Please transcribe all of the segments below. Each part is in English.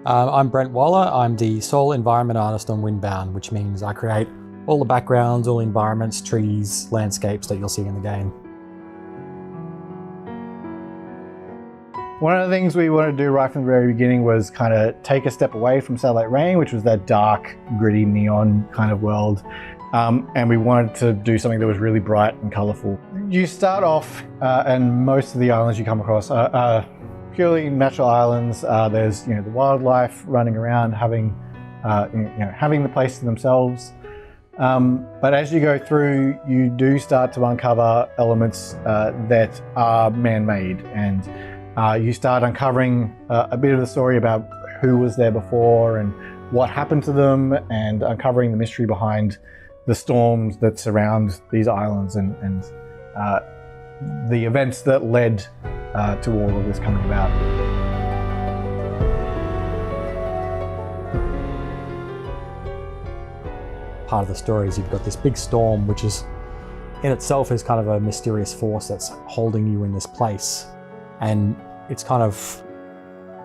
I'm Brent Waller. I'm the sole environment artist on Windbound, which means I create all the backgrounds, all the environments, trees, landscapes that you'll see in the game. One of the things we wanted to do right from the very beginning was kind of take a step away from Satellite Rain, which was that dark, gritty, neon kind of world. And we wanted to do something that was really bright and colorful. You start off, and most of the islands you come across are purely natural islands. There's the wildlife running around, having the place to themselves. But as you go through, you do start to uncover elements that are man-made, and you start uncovering a bit of the story about who was there before and what happened to them, and uncovering the mystery behind the storms that surround these islands and the events that led to all of this coming about. Part of the story is you've got this big storm, which is in itself is kind of a mysterious force that's holding you in this place, and it's kind of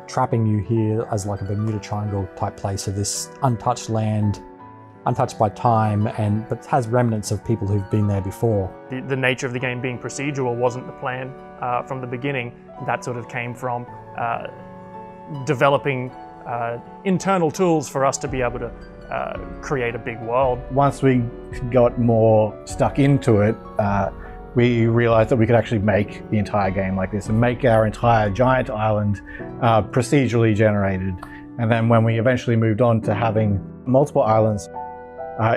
trapping you here as like a Bermuda Triangle type place of this untouched land, untouched by time, but has remnants of people who've been there before. The nature of the game being procedural wasn't the plan from the beginning. That sort of came from developing internal tools for us to be able to create a big world. Once we got more stuck into it, we realized that we could actually make the entire game like this and make our entire giant island procedurally generated. And then when we eventually moved on to having multiple islands,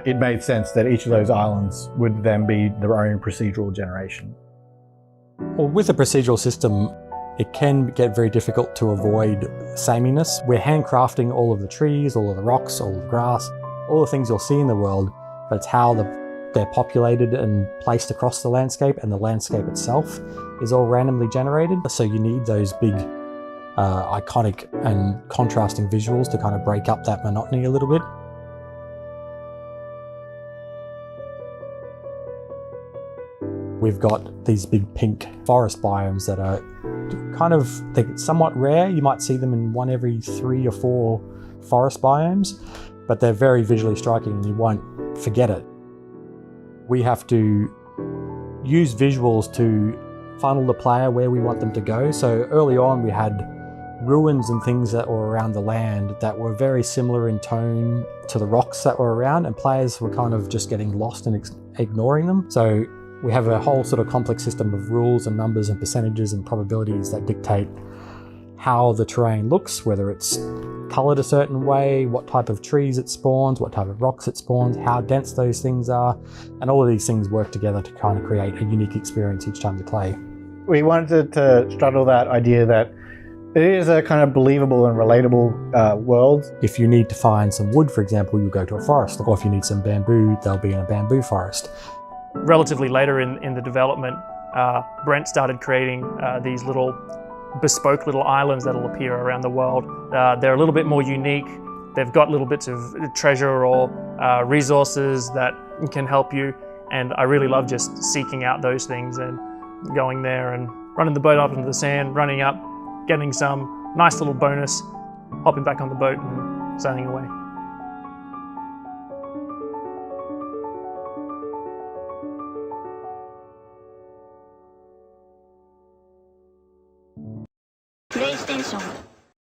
it made sense that each of those islands would then be their own procedural generation. Well, with a procedural system, it can get very difficult to avoid sameness. We're handcrafting all of the trees, all of the rocks, all of the grass, all the things you'll see in the world, but it's how they're populated and placed across the landscape, and the landscape itself is all randomly generated. So you need those big, iconic and contrasting visuals to kind of break up that monotony a little bit. We've got these big pink forest biomes that are they're somewhat rare. You might see them in one every 3 or 4 forest biomes, but they're very visually striking and you won't forget it. We have to use visuals to funnel the player where we want them to go. So early on we had ruins and things that were around the land that were very similar in tone to the rocks that were around, and players were kind of just getting lost and ignoring them. So we have a whole sort of complex system of rules and numbers and percentages and probabilities that dictate how the terrain looks, whether it's colored a certain way, what type of trees it spawns, what type of rocks it spawns, how dense those things are, and all of these things work together to kind of create a unique experience each time you play. We wanted to straddle that idea that it is a kind of believable and relatable world. If you need to find some wood, for example, you'll go to a forest, or if you need some bamboo, they'll be in a bamboo forest. Relatively later in the development, Brent started creating these little bespoke little islands that'll appear around the world. They're a little bit more unique. They've got little bits of treasure or resources that can help you, and I really love just seeking out those things and going there and running the boat up into the sand, running up, getting some nice little bonus, hopping back on the boat and sailing away. PlayStation